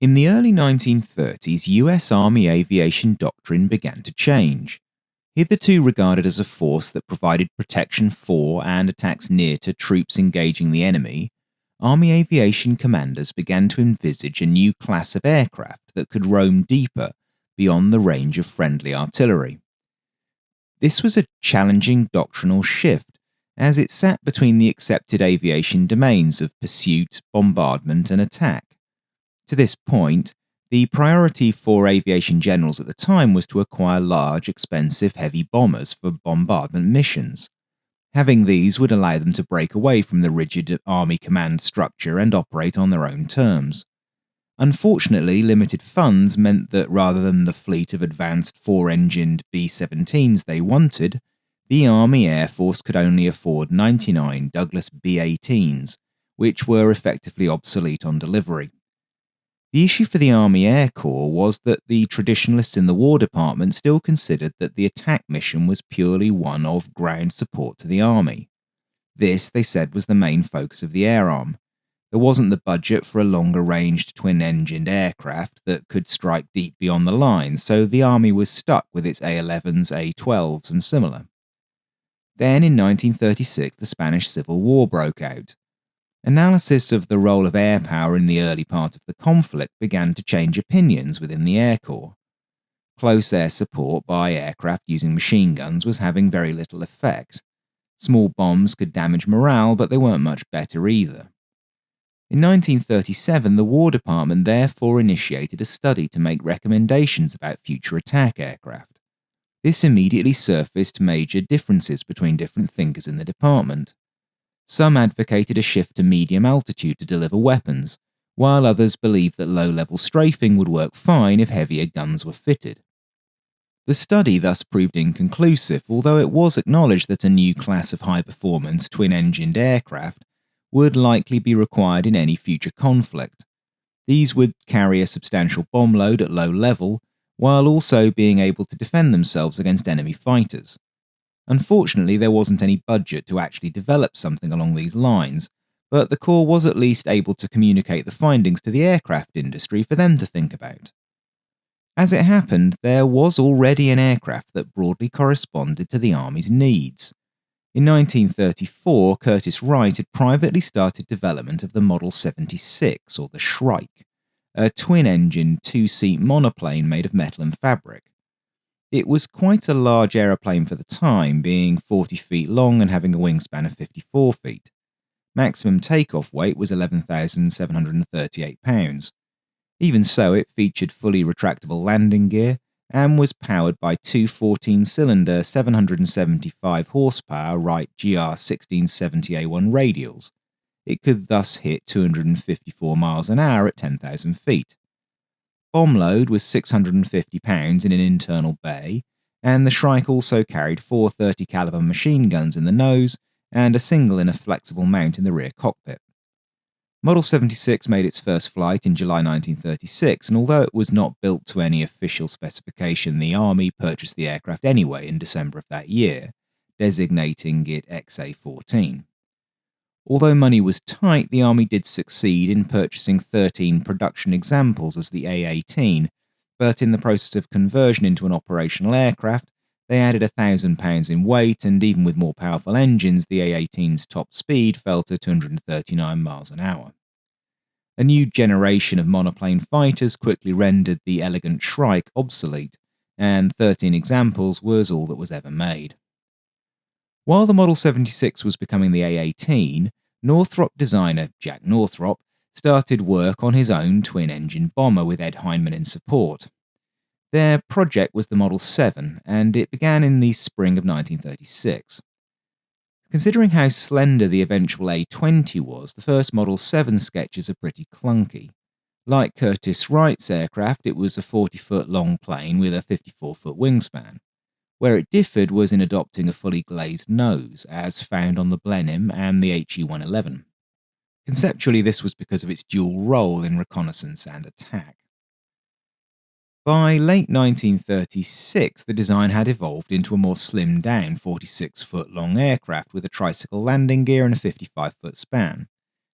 In the early 1930s, US Army aviation doctrine began to change. Hitherto regarded as a force that provided protection for and attacks near to troops engaging the enemy, Army aviation commanders began to envisage a new class of aircraft that could roam deeper beyond the range of friendly artillery. This was a challenging doctrinal shift, as it sat between the accepted aviation domains of pursuit, bombardment, and attack. To this point, the priority for aviation generals at the time was to acquire large, expensive, heavy bombers for bombardment missions. Having these would allow them to break away from the rigid Army command structure and operate on their own terms. Unfortunately, limited funds meant that rather than the fleet of advanced four-engined B-17s they wanted, the Army Air Force could only afford 99 Douglas B-18s, which were effectively obsolete on delivery. The issue for the Army Air Corps was that the traditionalists in the War Department still considered that the attack mission was purely one of ground support to the Army. This, they said, was the main focus of the Air Arm. There wasn't the budget for a longer-ranged twin-engined aircraft that could strike deep beyond the lines, so the Army was stuck with its A-11s, A-12s, and similar. Then, in 1936, the Spanish Civil War broke out. Analysis of the role of air power in the early part of the conflict began to change opinions within the Air Corps. Close air support by aircraft using machine guns was having very little effect. Small bombs could damage morale, but they weren't much better either. In 1937, the War Department therefore initiated a study to make recommendations about future attack aircraft. This immediately surfaced major differences between different thinkers in the department. Some advocated a shift to medium altitude to deliver weapons, while others believed that low-level strafing would work fine if heavier guns were fitted. The study thus proved inconclusive, although it was acknowledged that a new class of high-performance twin-engined aircraft would likely be required in any future conflict. These would carry a substantial bomb load at low level, while also being able to defend themselves against enemy fighters. Unfortunately, there wasn't any budget to actually develop something along these lines, but the Corps was at least able to communicate the findings to the aircraft industry for them to think about. As it happened, there was already an aircraft that broadly corresponded to the Army's needs. In 1934, Curtiss Wright had privately started development of the Model 76, or the Shrike, a twin-engine, two-seat monoplane made of metal and fabric. It was quite a large aeroplane for the time, being 40 feet long and having a wingspan of 54 feet. Maximum takeoff weight was 11,738 pounds. Even so, it featured fully retractable landing gear and was powered by two 14-cylinder 775 horsepower Wright GR1670A1 radials. It could thus hit 254 miles an hour at 10,000 feet. Bomb load was 650 pounds in an internal bay, and the Shrike also carried four 30 caliber machine guns in the nose and a single in a flexible mount in the rear cockpit. Model 76 made its first flight in July 1936, and although it was not built to any official specification, the Army purchased the aircraft anyway in December of that year, designating it XA-14. Although money was tight, the Army did succeed in purchasing 13 production examples as the A-18, but in the process of conversion into an operational aircraft, they added £1,000 in weight, and even with more powerful engines, the A-18's top speed fell to 239 miles an hour. A new generation of monoplane fighters quickly rendered the elegant Shrike obsolete, and 13 examples was all that was ever made. While the Model 76 was becoming the A-18, Northrop designer Jack Northrop started work on his own twin-engine bomber with Ed Heinemann in support. Their project was the Model 7, and it began in the spring of 1936. Considering how slender the eventual A-20 was, the first Model 7 sketches are pretty clunky. Like Curtiss Wright's aircraft, it was a 40-foot long plane with a 54-foot wingspan. Where it differed was in adopting a fully glazed nose, as found on the Blenheim and the HE-111. Conceptually, this was because of its dual role in reconnaissance and attack. By late 1936, the design had evolved into a more slimmed-down 46-foot long aircraft with a tricycle landing gear and a 55-foot span.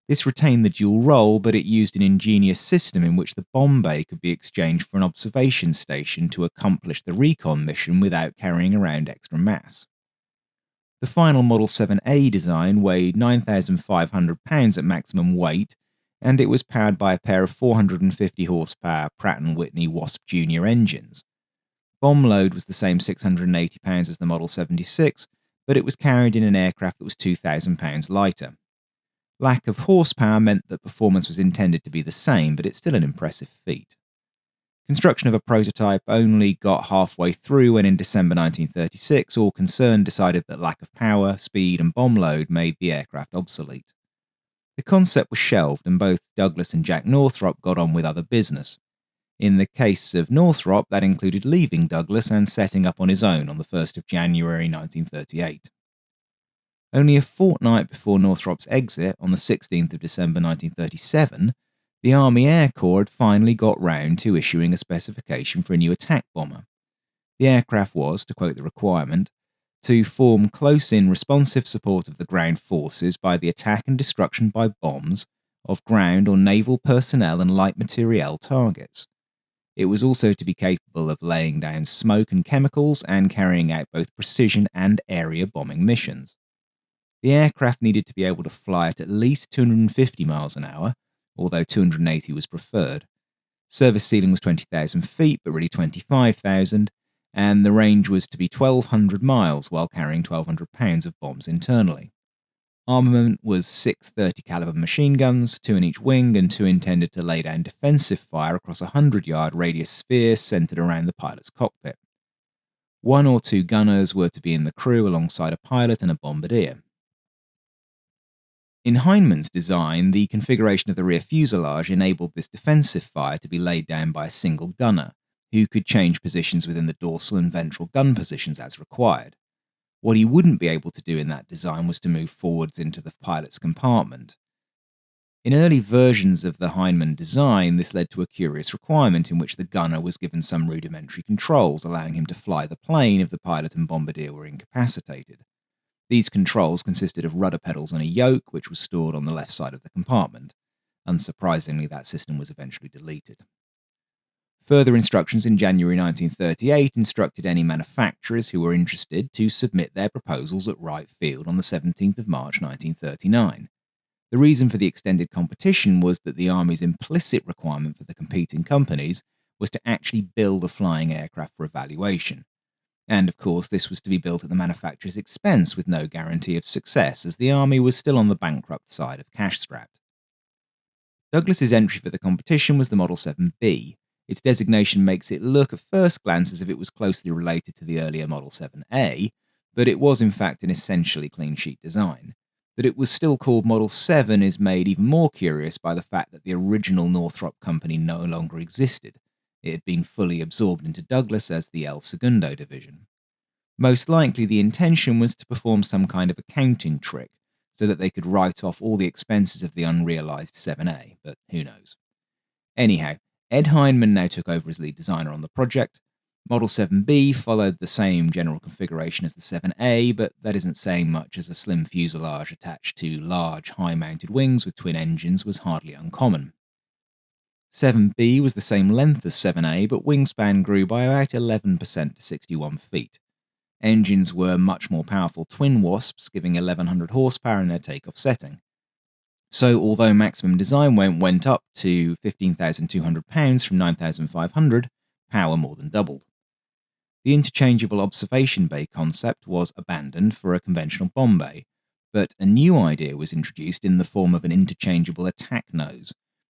This retained the dual role, but it used an ingenious system in which the bomb bay could be exchanged for an observation station to accomplish the recon mission without carrying around extra mass. The final Model 7A design weighed 9,500 pounds at maximum weight, and it was powered by a pair of 450 horsepower Pratt & Whitney Wasp Junior engines. Bomb load was the same 680 pounds as the Model 76, but it was carried in an aircraft that was 2,000 pounds lighter. Lack of horsepower meant that performance was intended to be the same, but it's still an impressive feat. Construction of a prototype only got halfway through when in December 1936 all concerned decided that lack of power, speed and bomb load made the aircraft obsolete. The concept was shelved and both Douglas and Jack Northrop got on with other business. In the case of Northrop, that included leaving Douglas and setting up on his own on the 1st of January 1938. Only a fortnight before Northrop's exit, on the 16th of December 1937, the Army Air Corps had finally got round to issuing a specification for a new attack bomber. The aircraft was, to quote the requirement, to form close-in responsive support of the ground forces by the attack and destruction by bombs of ground or naval personnel and light materiel targets. It was also to be capable of laying down smoke and chemicals and carrying out both precision and area bombing missions. The aircraft needed to be able to fly at least 250 miles an hour, although 280 was preferred. Service ceiling was 20,000 feet, but really 25,000, and the range was to be 1,200 miles while carrying 1,200 pounds of bombs internally. Armament was 6 30 caliber machine guns, 2 in each wing, and 2 intended to lay down defensive fire across a 100-yard radius sphere centered around the pilot's cockpit. 1 or 2 gunners were to be in the crew alongside a pilot and a bombardier. In Heineman's design, the configuration of the rear fuselage enabled this defensive fire to be laid down by a single gunner, who could change positions within the dorsal and ventral gun positions as required. What he wouldn't be able to do in that design was to move forwards into the pilot's compartment. In early versions of the Heinemann design, this led to a curious requirement in which the gunner was given some rudimentary controls, allowing him to fly the plane if the pilot and bombardier were incapacitated. These controls consisted of rudder pedals on a yoke, which was stored on the left side of the compartment. Unsurprisingly, that system was eventually deleted. Further instructions in January 1938 instructed any manufacturers who were interested to submit their proposals at Wright Field on the 17th of March 1939. The reason for the extended competition was that the Army's implicit requirement for the competing companies was to actually build a flying aircraft for evaluation. And of course, this was to be built at the manufacturer's expense with no guarantee of success, as the Army was still on the bankrupt side of cash-strapped. Douglas's entry for the competition was the Model 7B. Its designation makes it look at first glance as if it was closely related to the earlier Model 7A, but it was in fact an essentially clean-sheet design. That it was still called Model 7 is made even more curious by the fact that the original Northrop company no longer existed. It had been fully absorbed into Douglas as the El Segundo division. Most likely the intention was to perform some kind of accounting trick so that they could write off all the expenses of the unrealized 7A, but who knows. Anyhow, Ed Heinemann now took over as lead designer on the project. Model 7B followed the same general configuration as the 7A, but that isn't saying much as a slim fuselage attached to large, high-mounted wings with twin engines was hardly uncommon. 7B was the same length as 7A, but wingspan grew by about 11% to 61 feet. Engines were much more powerful twin Wasps, giving 1,100 horsepower in their takeoff setting. So although maximum design weight went up to 15,200 pounds from 9,500, power more than doubled. The interchangeable observation bay concept was abandoned for a conventional bomb bay, but a new idea was introduced in the form of an interchangeable attack nose.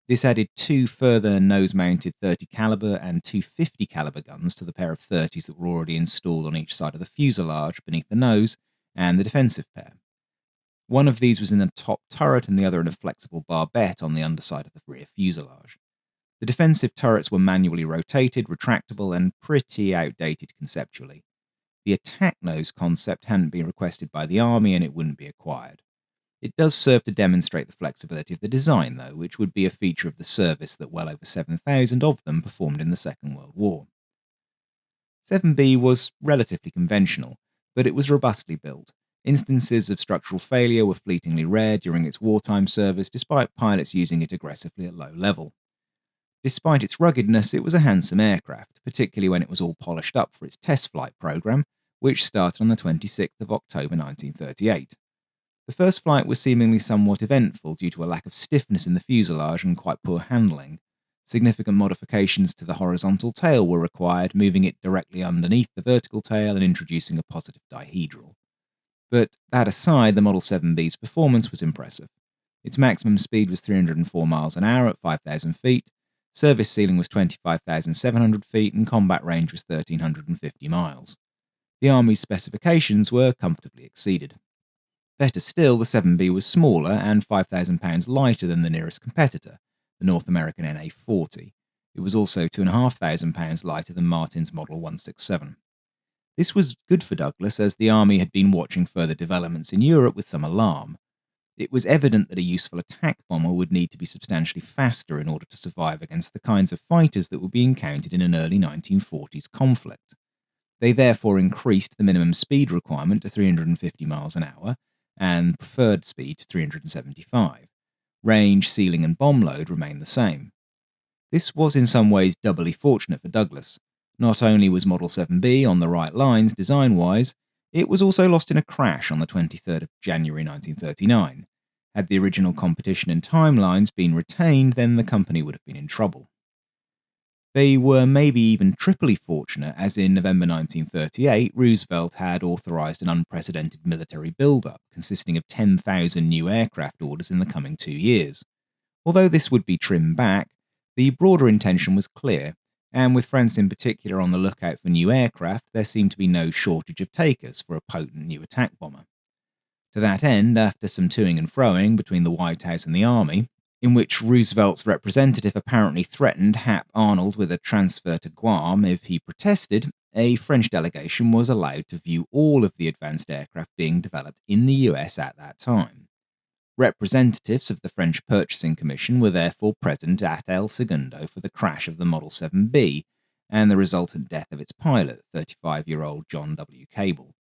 This added 2 further nose-mounted 30 caliber and 2 50 caliber guns to the pair of 30s that were already installed on each side of the fuselage beneath the nose and the defensive pair. One of these was in the top turret and the other in a flexible barbette on the underside of the rear fuselage. The defensive turrets were manually rotated, retractable, and pretty outdated conceptually. The attack nose concept hadn't been requested by the Army and it wouldn't be acquired. It does serve to demonstrate the flexibility of the design, though, which would be a feature of the service that well over 7,000 of them performed in the Second World War. 7B was relatively conventional, but it was robustly built. Instances of structural failure were fleetingly rare during its wartime service, despite pilots using it aggressively at low level. Despite its ruggedness, it was a handsome aircraft, particularly when it was all polished up for its test flight program, which started on the 26th of October 1938. The first flight was seemingly somewhat eventful due to a lack of stiffness in the fuselage and quite poor handling. Significant modifications to the horizontal tail were required, moving it directly underneath the vertical tail and introducing a positive dihedral. But that aside, the Model 7B's performance was impressive. Its maximum speed was 304 miles an hour at 5,000 feet, service ceiling was 25,700 feet, and combat range was 1,350 miles. The Army's specifications were comfortably exceeded. Better still, the 7B was smaller and 5,000 pounds lighter than the nearest competitor, the North American NA-40. It was also 2,500 pounds lighter than Martin's Model 167. This was good for Douglas, as the Army had been watching further developments in Europe with some alarm. It was evident that a useful attack bomber would need to be substantially faster in order to survive against the kinds of fighters that would be encountered in an early 1940s conflict. They therefore increased the minimum speed requirement to 350 miles an hour, and preferred speed to 375. Range, ceiling, and bomb load remained the same. This was in some ways doubly fortunate for Douglas. Not only was Model 7B on the right lines design-wise, it was also lost in a crash on the 23rd of January 1939. Had the original competition and timelines been retained, then the company would have been in trouble. They were maybe even triply fortunate, as in November 1938, Roosevelt had authorized an unprecedented military build-up consisting of 10,000 new aircraft orders in the coming 2 years. Although this would be trimmed back, the broader intention was clear, and with France in particular on the lookout for new aircraft, there seemed to be no shortage of takers for a potent new attack bomber. To that end, after some toing and froing between the White House and the Army, in which Roosevelt's representative apparently threatened Hap Arnold with a transfer to Guam if he protested, a French delegation was allowed to view all of the advanced aircraft being developed in the US at that time. Representatives of the French Purchasing Commission were therefore present at El Segundo for the crash of the Model 7B and the resultant death of its pilot, 35-year-old John W. Cable.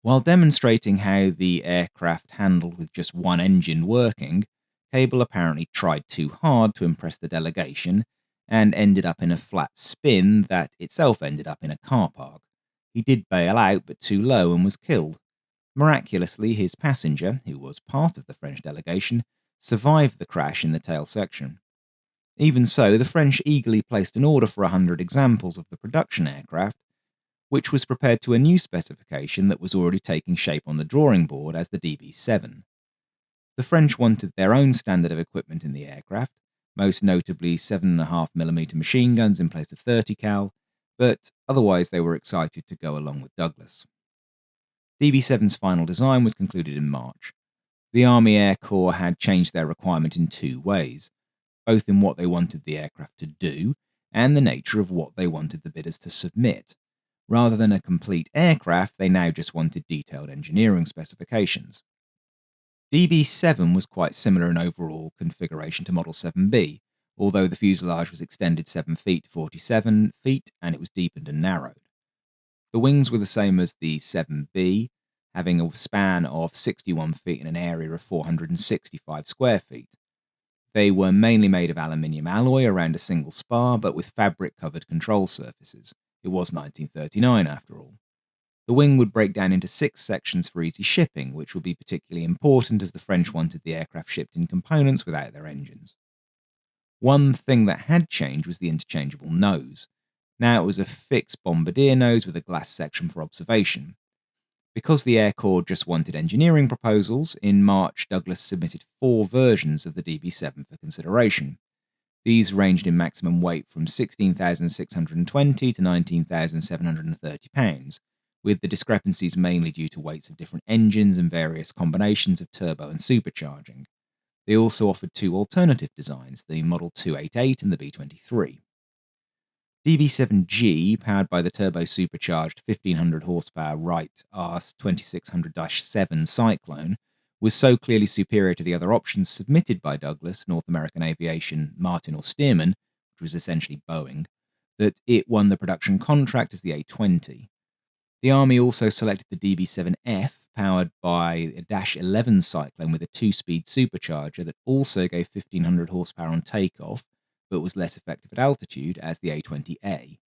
While demonstrating how the aircraft handled with just one engine working, Cable apparently tried too hard to impress the delegation and ended up in a flat spin that itself ended up in a car park. He did bail out, but too low, and was killed. Miraculously, his passenger, who was part of the French delegation, survived the crash in the tail section. Even so, the French eagerly placed an order for 100 examples of the production aircraft, which was prepared to a new specification that was already taking shape on the drawing board as the DB-7. The French wanted their own standard of equipment in the aircraft, most notably 7.5mm machine guns in place of 30 cal, but otherwise they were excited to go along with Douglas. DB-7's final design was concluded in March. The Army Air Corps had changed their requirement in two ways, both in what they wanted the aircraft to do and the nature of what they wanted the bidders to submit. Rather than a complete aircraft, they now just wanted detailed engineering specifications. DB-7 was quite similar in overall configuration to Model 7B, although the fuselage was extended 7 feet to 47 feet and it was deepened and narrowed. The wings were the same as the 7B, having a span of 61 feet and an area of 465 square feet. They were mainly made of aluminium alloy around a single spar, but with fabric-covered control surfaces. It was 1939 after all. The wing would break down into 6 sections for easy shipping, which would be particularly important as the French wanted the aircraft shipped in components without their engines. One thing that had changed was the interchangeable nose. Now it was a fixed bombardier nose with a glass section for observation. Because the Air Corps just wanted engineering proposals, in March Douglas submitted 4 versions of the DB-7 for consideration. These ranged in maximum weight from 16,620 to 19,730 pounds, with the discrepancies mainly due to weights of different engines and various combinations of turbo and supercharging. They also offered 2 alternative designs, the Model 288 and the B-23. DB-7G, powered by the turbo-supercharged 1500 horsepower Wright RS-2600-7 Cyclone, was so clearly superior to the other options submitted by Douglas, North American Aviation, Martin or Stearman, which was essentially Boeing, that it won the production contract as the A-20. The Army also selected the DB-7F, powered by a Dash 11 Cyclone with a 2-speed supercharger that also gave 1,500 horsepower on takeoff, but was less effective at altitude as the A-20A.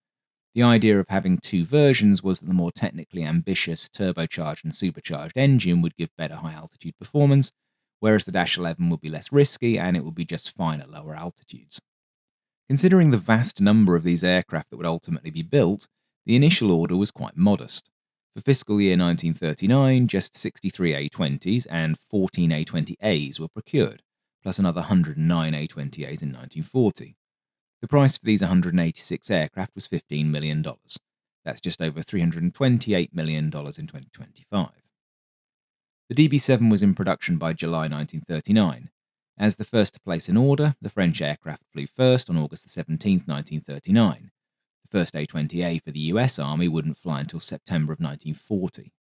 The idea of having two versions was that the more technically ambitious turbocharged and supercharged engine would give better high-altitude performance, whereas the Dash 11 would be less risky and it would be just fine at lower altitudes. Considering the vast number of these aircraft that would ultimately be built, the initial order was quite modest. For fiscal year 1939, just 63 A-20s and 14 A-20As were procured, plus another 109 A-20As in 1940. The price for these 186 aircraft was $15 million. That's just over $328 million in 2025. The DB-7 was in production by July 1939. As the first to place an order, the French aircraft flew first on August 17, 1939. The first A-20A for the US Army wouldn't fly until September of 1940.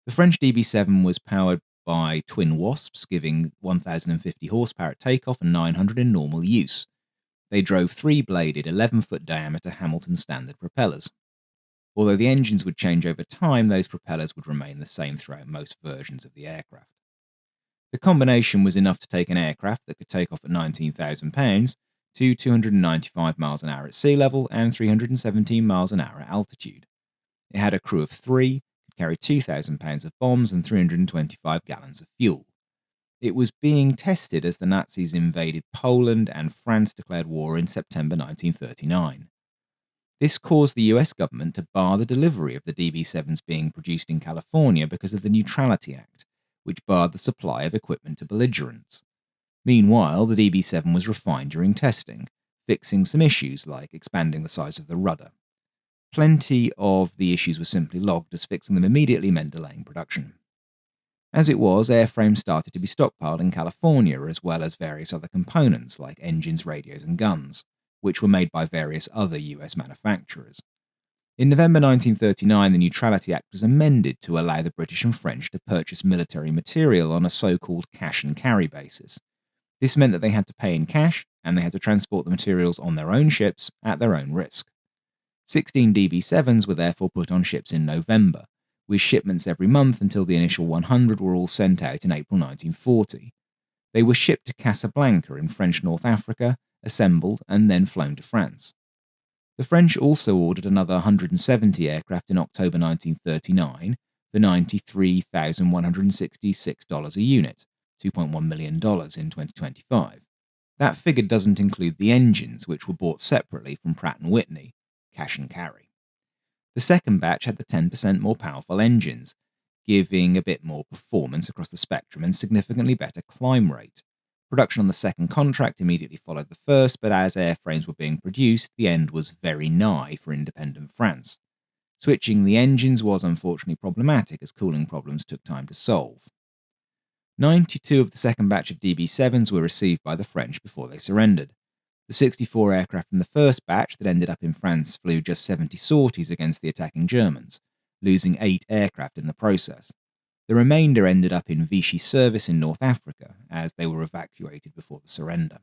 The French DB-7 was powered by twin Wasps, giving 1,050 horsepower at takeoff and 900 in normal use. They drove three-bladed, 11-foot diameter Hamilton standard propellers. Although the engines would change over time, those propellers would remain the same throughout most versions of the aircraft. The combination was enough to take an aircraft that could take off at 19,000 pounds to 295 miles an hour at sea level and 317 miles an hour at altitude. It had a crew of 3, could carry 2,000 pounds of bombs and 325 gallons of fuel. It was being tested as the Nazis invaded Poland and France declared war in September 1939. This caused the US government to bar the delivery of the DB-7s being produced in California because of the Neutrality Act, which barred the supply of equipment to belligerents. Meanwhile, the DB-7 was refined during testing, fixing some issues like expanding the size of the rudder. Plenty of the issues were simply logged, as fixing them immediately meant delaying production. As it was, airframes started to be stockpiled in California, as well as various other components like engines, radios, and guns, which were made by various other US manufacturers. In November 1939, the Neutrality Act was amended to allow the British and French to purchase military material on a so-called cash and carry basis. This meant that they had to pay in cash, and they had to transport the materials on their own ships at their own risk. 16 DB-7s were therefore put on ships in November, with shipments every month until the initial 100 were all sent out in April 1940. They were shipped to Casablanca in French North Africa, assembled, and then flown to France. The French also ordered another 170 aircraft in October 1939 for $93,166 a unit, $2.1 million in 2025. That figure doesn't include the engines, which were bought separately from Pratt & Whitney, cash and carry. The second batch had the 10% more powerful engines, giving a bit more performance across the spectrum and significantly better climb rate. Production on the second contract immediately followed the first, but as airframes were being produced, the end was very nigh for independent France. Switching the engines was unfortunately problematic, as cooling problems took time to solve. 92 of the second batch of DB-7s were received by the French before they surrendered. The 64 aircraft from the first batch that ended up in France flew just 70 sorties against the attacking Germans, losing 8 aircraft in the process. The remainder ended up in Vichy service in North Africa, as they were evacuated before the surrender.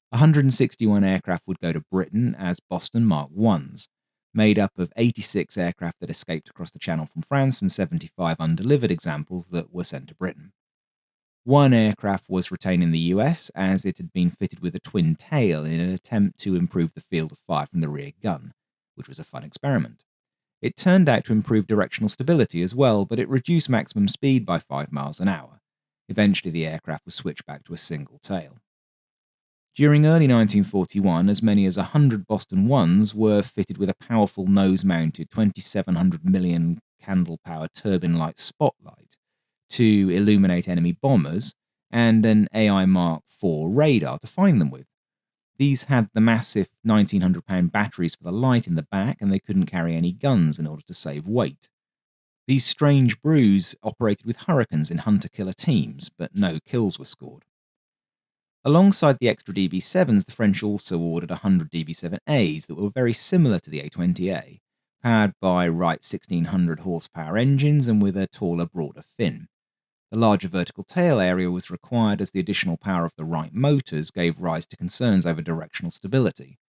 161 aircraft would go to Britain as Boston Mark Is, made up of 86 aircraft that escaped across the Channel from France and 75 undelivered examples that were sent to Britain. One aircraft was retained in the US, as it had been fitted with a twin tail in an attempt to improve the field of fire from the rear gun, which was a fun experiment. It turned out to improve directional stability as well, but it reduced maximum speed by 5 miles an hour. Eventually, the aircraft was switched back to a single tail. During early 1941, as many as 100 Boston Is were fitted with a powerful nose-mounted 2,700 million candle-power turbine-light spotlight to illuminate enemy bombers, and an AI Mark IV radar to find them with. These had the massive 1,900-pound batteries for the light in the back, and they couldn't carry any guns in order to save weight. These strange brews operated with Hurricanes in hunter-killer teams, but no kills were scored. Alongside the extra DB-7s, the French also ordered 100 DB-7As that were very similar to the A-20A, powered by Wright 1,600 horsepower engines and with a taller, broader fin. The larger vertical tail area was required as the additional power of the Wright motors gave rise to concerns over directional stability.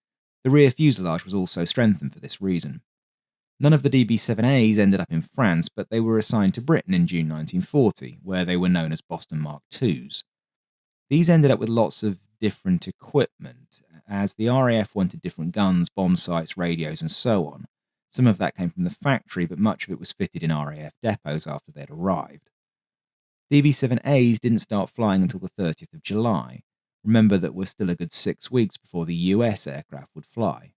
The rear fuselage was also strengthened for this reason. None of the DB-7As ended up in France, but they were assigned to Britain in June 1940, where they were known as Boston Mark IIs. These ended up with lots of different equipment, as the RAF wanted different guns, bomb sights, radios, and so on. Some of that came from the factory, but much of it was fitted in RAF depots after they'd arrived. DB-7As didn't start flying until the 30th of July. Remember that we're still a good 6 weeks before the US aircraft would fly.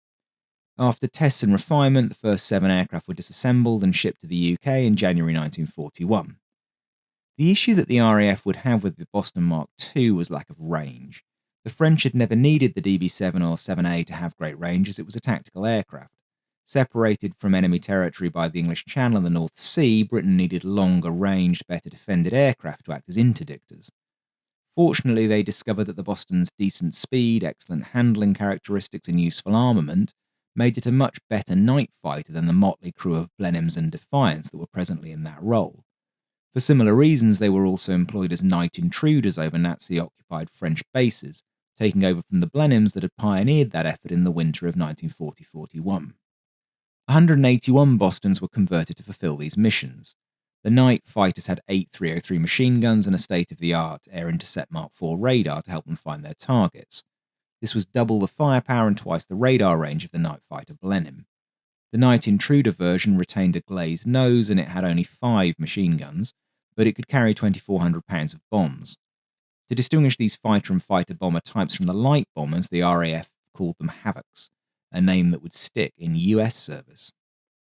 After tests and refinement, the first 7 aircraft were disassembled and shipped to the UK in January 1941. The issue that the RAF would have with the Boston Mark II was lack of range. The French had never needed the DB-7 or 7A to have great range, as it was a tactical aircraft. Separated from enemy territory by the English Channel and the North Sea, Britain needed longer ranged, better defended aircraft to act as interdictors. Fortunately, they discovered that the Boston's decent speed, excellent handling characteristics, and useful armament made it a much better night fighter than the motley crew of Blenheims and Defiance that were presently in that role. For similar reasons, they were also employed as night intruders over Nazi-occupied French bases, taking over from the Blenheims that had pioneered that effort in the winter of 1940-41. 181 Bostons were converted to fulfill these missions. The night fighters had 8 303 machine guns and a state-of-the-art Air Intercept Mark IV radar to help them find their targets. This was double the firepower and twice the radar range of the night fighter Blenheim. The Night Intruder version retained a glazed nose and it had only 5 machine guns, but it could carry 2,400 pounds of bombs. To distinguish these fighter and fighter bomber types from the light bombers, the RAF called them Havocs, a name that would stick in US service.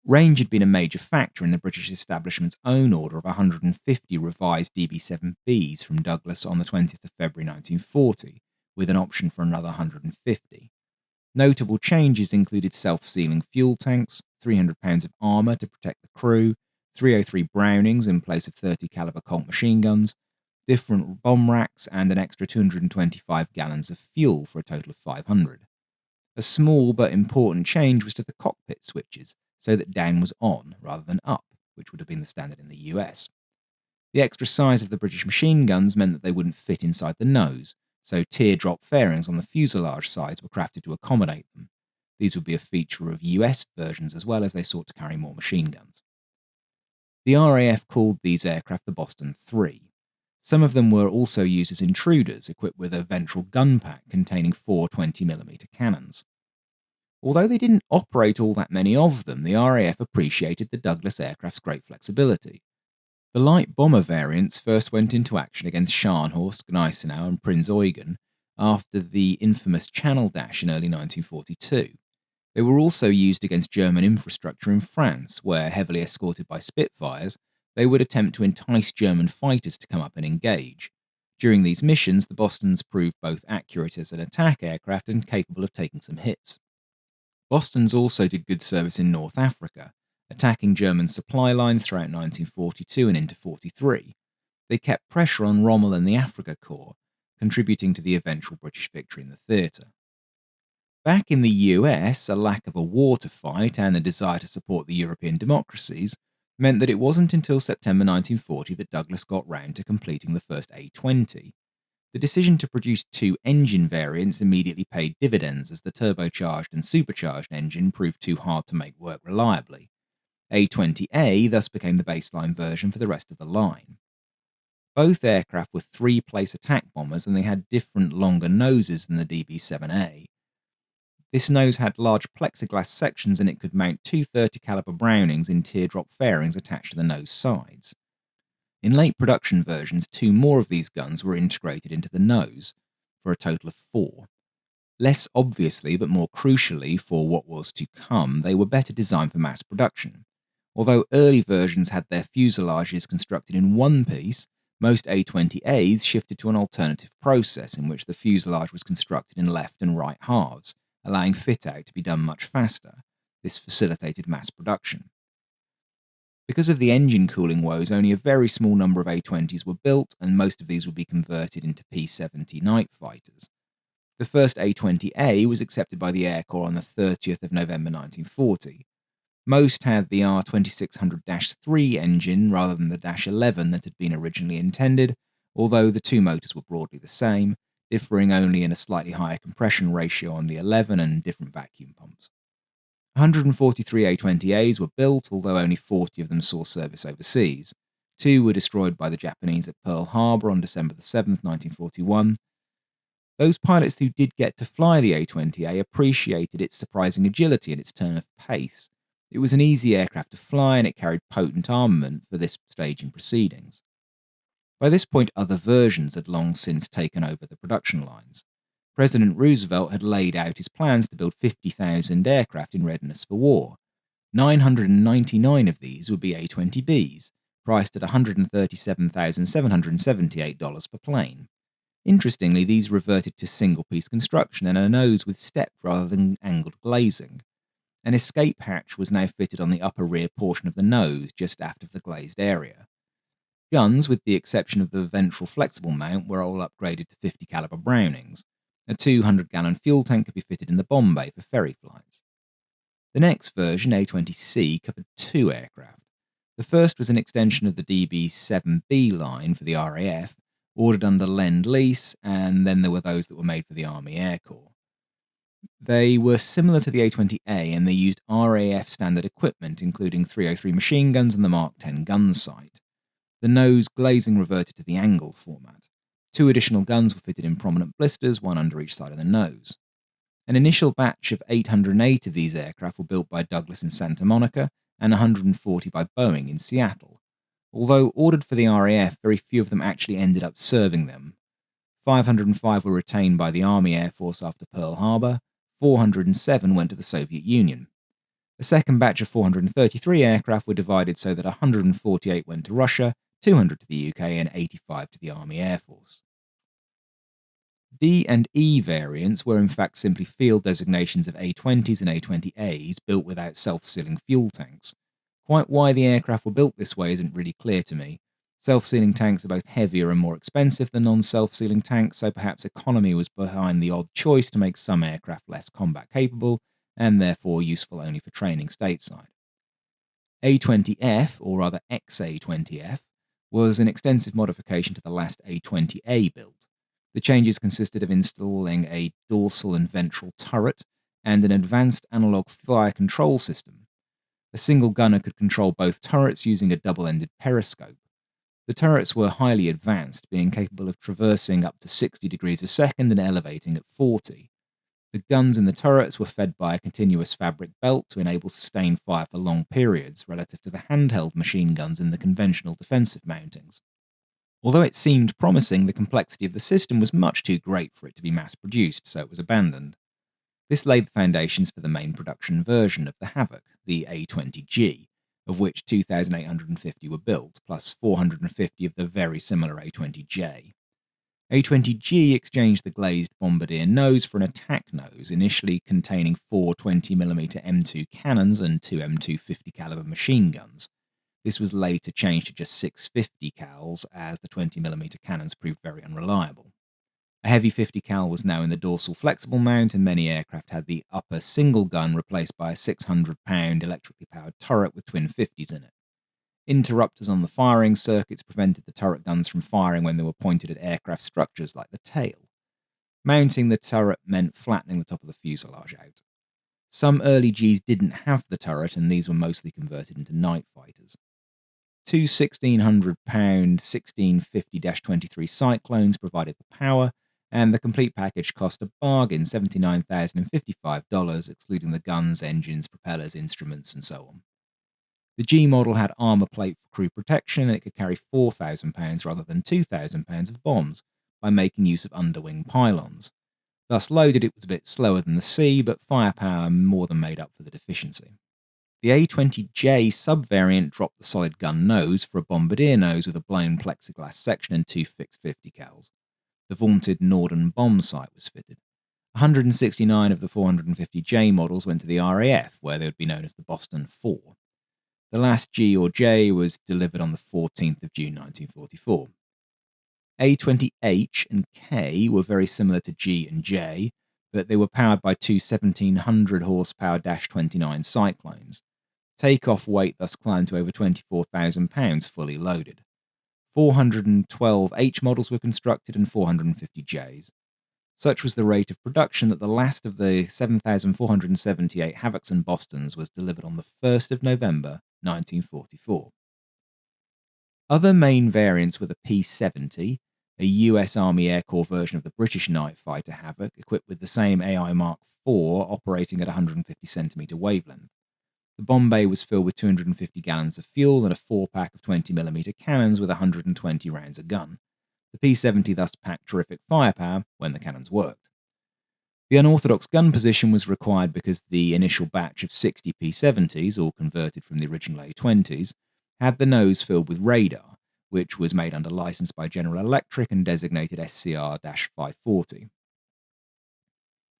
Range had been a major factor in the British establishment's own order of 150 revised DB-7Bs from Douglas on the 20th of February 1940, with an option for another 150. Notable changes included self-sealing fuel tanks, 300 pounds of armour to protect the crew, 303 Brownings in place of 30 caliber Colt machine guns, different bomb racks, and an extra 225 gallons of fuel for a total of 500. A small but important change was to the cockpit switches, so that down was on rather than up, which would have been the standard in the US. The extra size of the British machine guns meant that they wouldn't fit inside the nose, so teardrop fairings on the fuselage sides were crafted to accommodate them. These would be a feature of US versions as well, as they sought to carry more machine guns. The RAF called these aircraft the Boston III. Some of them were also used as intruders, equipped with a ventral gun pack containing 4 20mm cannons. Although they didn't operate all that many of them, the RAF appreciated the Douglas aircraft's great flexibility. The light bomber variants first went into action against Scharnhorst, Gneisenau, and Prinz Eugen after the infamous Channel Dash in early 1942. They were also used against German infrastructure in France, where, heavily escorted by Spitfires, they would attempt to entice German fighters to come up and engage. During these missions, the Bostons proved both accurate as an attack aircraft and capable of taking some hits. Bostons also did good service in North Africa, attacking German supply lines throughout 1942 and into 43. They kept pressure on Rommel and the Afrika Korps, contributing to the eventual British victory in the theatre. Back in the US, a lack of a war to fight and the desire to support the European democracies meant that it wasn't until September 1940 that Douglas got round to completing the first A-20. The decision to produce 2 engine variants immediately paid dividends, as the turbocharged and supercharged engine proved too hard to make work reliably. A-20A thus became the baseline version for the rest of the line. Both aircraft were 3-place attack bombers, and they had different longer noses than the DB-7A. This nose had large plexiglass sections, and it could mount 2 30 caliber Brownings in teardrop fairings attached to the nose sides. In late production versions, 2 more of these guns were integrated into the nose, for a total of 4. Less obviously, but more crucially for what was to come, they were better designed for mass production. Although early versions had their fuselages constructed in one piece, most A-20As shifted to an alternative process in which the fuselage was constructed in left and right halves, allowing fit-out to be done much faster. This facilitated mass production. Because of the engine cooling woes, only a very small number of A-20s were built, and most of these would be converted into P-70 night fighters. The first A-20A was accepted by the Air Corps on the 30th of November 1940. Most had the R2600-3 engine rather than the -11 that had been originally intended, although the 2 motors were broadly the same, differing only in a slightly higher compression ratio on the 11 and different vacuum pumps. 143 A-20As were built, although only 40 of them saw service overseas. 2 were destroyed by the Japanese at Pearl Harbor on December 7, 1941. Those pilots who did get to fly the A-20A appreciated its surprising agility and its turn of pace. It was an easy aircraft to fly, and it carried potent armament for this stage in proceedings. By this point, other versions had long since taken over the production lines. President Roosevelt had laid out his plans to build 50,000 aircraft in readiness for war. 999 of these would be A-20Bs, priced at $137,778 per plane. Interestingly, these reverted to single-piece construction and a nose with stepped rather than angled glazing. An escape hatch was now fitted on the upper rear portion of the nose, just aft of the glazed area. Guns, with the exception of the ventral flexible mount, were all upgraded to 50 caliber Brownings. A 200-gallon fuel tank could be fitted in the bomb bay for ferry flights. The next version, A-20C, covered 2 aircraft. The first was an extension of the DB-7B line for the RAF, ordered under Lend-Lease, and then there were those that were made for the Army Air Corps. They were similar to the A-20A, and they used RAF standard equipment, including 303 machine guns and the Mark 10 gun sight. The nose glazing reverted to the angle format. 2 additional guns were fitted in prominent blisters, 1 under each side of the nose. An initial batch of 808 of these aircraft were built by Douglas in Santa Monica and 140 by Boeing in Seattle. Although ordered for the RAF, very few of them actually ended up serving them. 505 were retained by the Army Air Force after Pearl Harbor, 407 went to the Soviet Union. The second batch of 433 aircraft were divided so that 148 went to Russia, 200 to the UK, and 85 to the Army Air Force. D and E variants were in fact simply field designations of A-20s and A-20As built without self-sealing fuel tanks. Quite why the aircraft were built this way isn't really clear to me. Self-sealing tanks are both heavier and more expensive than non-self-sealing tanks, so perhaps economy was behind the odd choice to make some aircraft less combat capable, and therefore useful only for training stateside. A-20F, or rather XA-20F, was an extensive modification to the last A-20A build. The changes consisted of installing a dorsal and ventral turret and an advanced analog fire control system. A single gunner could control both turrets using a double-ended periscope. The turrets were highly advanced, being capable of traversing up to 60 degrees a second and elevating at 40. The guns in the turrets were fed by a continuous fabric belt to enable sustained fire for long periods, relative to the handheld machine guns in the conventional defensive mountings. Although it seemed promising, the complexity of the system was much too great for it to be mass-produced, so it was abandoned. This laid the foundations for the main production version of the Havoc, the A-20G, of which 2,850 were built, plus 450 of the very similar A-20J. A-20G exchanged the glazed bombardier nose for an attack nose, initially containing 4 20mm M2 cannons and 2 M2 50 caliber machine guns. This was later changed to just 650 cals, as the 20mm cannons proved very unreliable. A heavy 50 cal was now in the dorsal flexible mount, and many aircraft had the upper single gun replaced by a 600-pound electrically powered turret with twin 50s in it. Interrupters on the firing circuits prevented the turret guns from firing when they were pointed at aircraft structures like the tail. Mounting the turret meant flattening the top of the fuselage out. Some early Gs didn't have the turret, and these were mostly converted into night fighters. 2 1,600-pound 1650-23 Cyclones provided the power, and the complete package cost a bargain $79,055, excluding the guns, engines, propellers, instruments, and so on. The G model had armor plate for crew protection, and it could carry 4,000 pounds rather than 2,000 pounds of bombs by making use of underwing pylons. Thus loaded, it was a bit slower than the C, but firepower more than made up for the deficiency. The A-20J subvariant dropped the solid gun nose for a bombardier nose with a blown plexiglass section and 2 fixed 50 cals. The vaunted Norden bomb sight was fitted. 169 of the 450J models went to the RAF, where they would be known as the Boston 4. The last G or J was delivered on the 14th of June 1944. A-20H and K were very similar to G and J, but they were powered by 2 1,700 horsepower -29 Cyclones. Takeoff weight thus climbed to over 24,000 pounds fully loaded. 412 H models were constructed and 450 Js. Such was the rate of production that the last of the 7,478 Havocs and Bostons was delivered on the 1st of November 1944. Other main variants were the P-70, a US Army Air Corps version of the British night fighter Havoc, equipped with the same AI Mark IV operating at 150 centimeter wavelength. The bomb bay was filled with 250 gallons of fuel and a 4-pack of 20mm cannons with 120 rounds a gun. The P-70 thus packed terrific firepower when the cannons worked. The unorthodox gun position was required because the initial batch of 60 P-70s, all converted from the original A-20s, had the nose filled with radar, which was made under license by General Electric and designated SCR-540.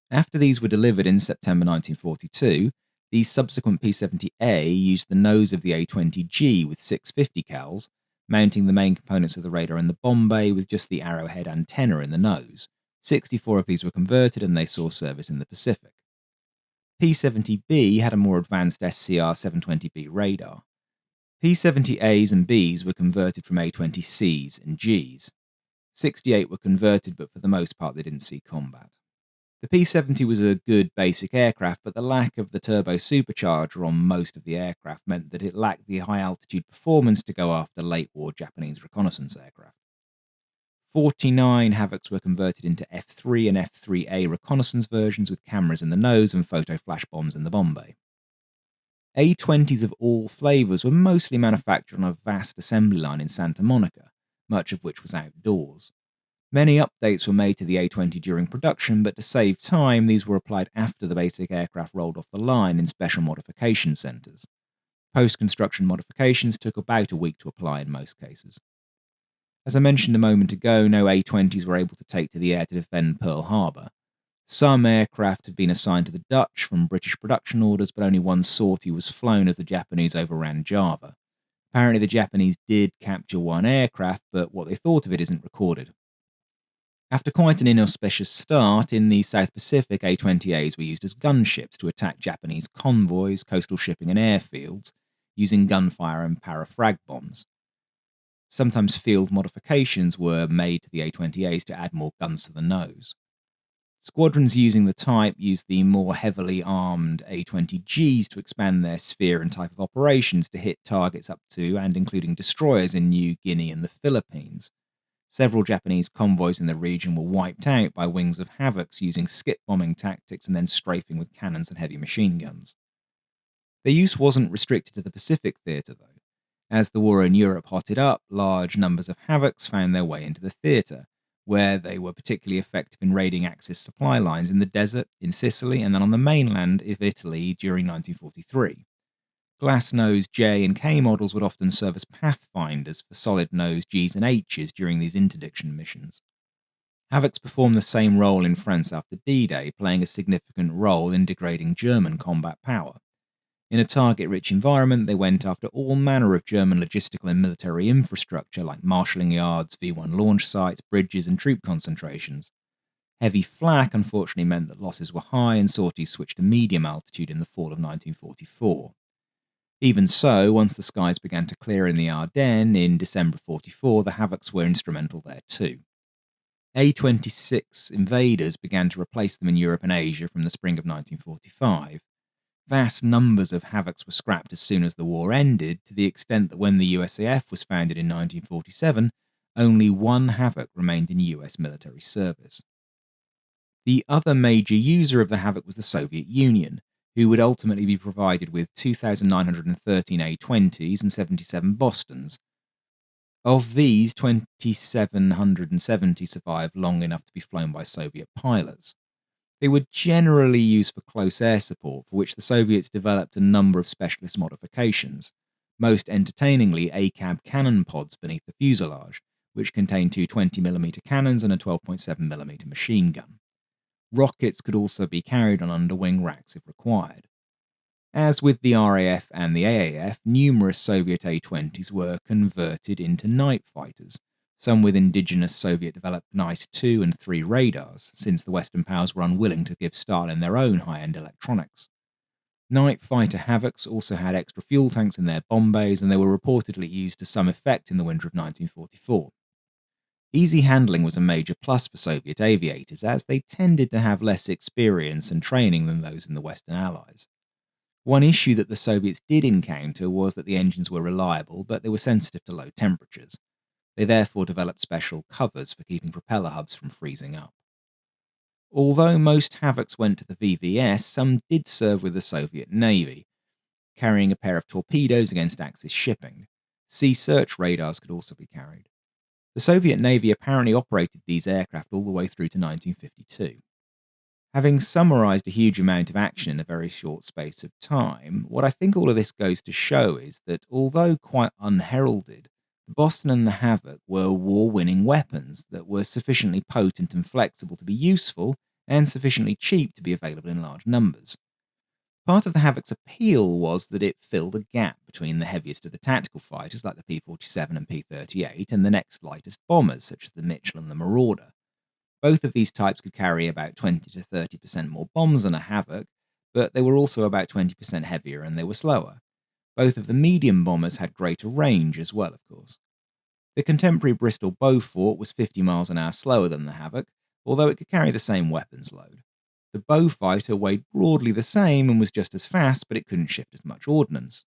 After these were delivered in September 1942, the subsequent P-70A used the nose of the A-20G with 650 cals, mounting the main components of the radar in the bomb bay with just the arrowhead antenna in the nose. 64 of these were converted and they saw service in the Pacific. P-70B had a more advanced SCR-720B radar. P-70As and Bs were converted from A-20Cs and Gs. 68 were converted, but for the most part they didn't see combat. The P-70 was a good basic aircraft, but the lack of the turbo supercharger on most of the aircraft meant that it lacked the high-altitude performance to go after late-war Japanese reconnaissance aircraft. 49 Havocs were converted into F-3 and F-3A reconnaissance versions with cameras in the nose and photo flash bombs in the bomb bay. A-20s of all flavours were mostly manufactured on a vast assembly line in Santa Monica, much of which was outdoors. Many updates were made to the A-20 during production, but to save time, these were applied after the basic aircraft rolled off the line in special modification centres. Post-construction modifications took about a week to apply in most cases. As I mentioned a moment ago, no A-20s were able to take to the air to defend Pearl Harbor. Some aircraft had been assigned to the Dutch from British production orders, but only one sortie was flown as the Japanese overran Java. Apparently the Japanese did capture one aircraft, but what they thought of it isn't recorded. After quite an inauspicious start, in the South Pacific, A-20As were used as gunships to attack Japanese convoys, coastal shipping and airfields, using gunfire and parafrag bombs. Sometimes field modifications were made to the A-20As to add more guns to the nose. Squadrons using the type used the more heavily armed A-20Gs to expand their sphere and type of operations to hit targets up to and including destroyers in New Guinea and the Philippines. Several Japanese convoys in the region were wiped out by wings of Havocs using skip bombing tactics and then strafing with cannons and heavy machine guns. Their use wasn't restricted to the Pacific theatre, though. As the war in Europe hotted up, large numbers of Havocs found their way into the theatre, where they were particularly effective in raiding Axis supply lines in the desert, in Sicily, and then on the mainland of Italy during 1943. Glass-nose J and K models would often serve as pathfinders for solid-nose Gs and Hs during these interdiction missions. Havocs performed the same role in France after D-Day, playing a significant role in degrading German combat power. In a target-rich environment, they went after all manner of German logistical and military infrastructure like marshalling yards, V-1 launch sites, bridges, and troop concentrations. Heavy flak unfortunately meant that losses were high and sorties switched to medium altitude in the fall of 1944. Even so, once the skies began to clear in the Ardennes in December 44, the Havocs were instrumental there too. A-26 invaders began to replace them in Europe and Asia from the spring of 1945. Vast numbers of Havocs were scrapped as soon as the war ended, to the extent that when the USAF was founded in 1947, only one Havoc remained in US military service. The other major user of the Havoc was the Soviet Union, who would ultimately be provided with 2,913 A-20s and 77 Bostons. Of these, 2,770 survived long enough to be flown by Soviet pilots. They were generally used for close air support, for which the Soviets developed a number of specialist modifications, most entertainingly ACAB cannon pods beneath the fuselage, which contained two 20mm cannons and a 12.7mm machine gun. Rockets could also be carried on underwing racks if required. As with the RAF and the AAF, numerous Soviet A-20s were converted into night fighters, some with indigenous Soviet-developed NICE 2 and 3 radars, since the Western powers were unwilling to give Stalin their own high-end electronics. Night fighter Havocs also had extra fuel tanks in their bomb bays, and they were reportedly used to some effect in the winter of 1944. Easy handling was a major plus for Soviet aviators, as they tended to have less experience and training than those in the Western Allies. One issue that the Soviets did encounter was that the engines were reliable, but they were sensitive to low temperatures. They therefore developed special covers for keeping propeller hubs from freezing up. Although most Havocs went to the VVS, some did serve with the Soviet Navy, carrying a pair of torpedoes against Axis shipping. Sea search radars could also be carried. The Soviet Navy apparently operated these aircraft all the way through to 1952. Having summarised a huge amount of action in a very short space of time, what I think all of this goes to show is that, although quite unheralded, the Boston and the Havoc were war-winning weapons that were sufficiently potent and flexible to be useful, and sufficiently cheap to be available in large numbers. Part of the Havoc's appeal was that it filled a gap between the heaviest of the tactical fighters like the P-47 and P-38 and the next lightest bombers such as the Mitchell and the Marauder. Both of these types could carry about 20 to 30% more bombs than a Havoc, but they were also about 20% heavier and they were slower. Both of the medium bombers had greater range as well, of course. The contemporary Bristol Beaufort was 50 miles an hour slower than the Havoc, although it could carry the same weapons load. The Beaufighter weighed broadly the same and was just as fast, but it couldn't shift as much ordnance.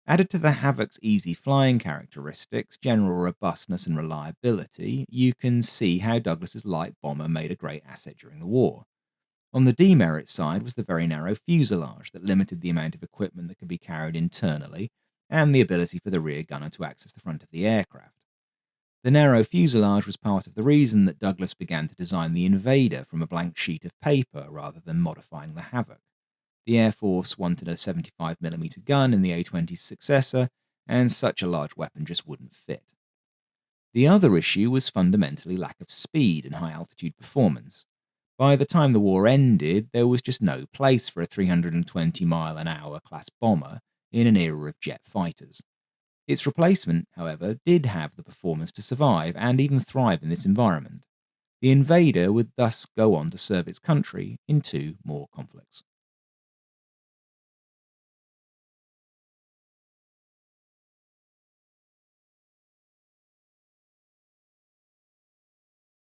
Added to the Havoc's easy flying characteristics, general robustness and reliability, you can see how Douglas's light bomber made a great asset during the war. On the demerit side was the very narrow fuselage that limited the amount of equipment that could be carried internally and the ability for the rear gunner to access the front of the aircraft. The narrow fuselage was part of the reason that Douglas began to design the Invader from a blank sheet of paper rather than modifying the Havoc. The Air Force wanted a 75mm gun in the A-20's successor, and such a large weapon just wouldn't fit. The other issue was fundamentally lack of speed and high-altitude performance. By the time the war ended, there was just no place for a 320-mile-an-hour class bomber in an era of jet fighters. Its replacement, however, did have the performance to survive and even thrive in this environment. The Invader would thus go on to serve its country in two more conflicts.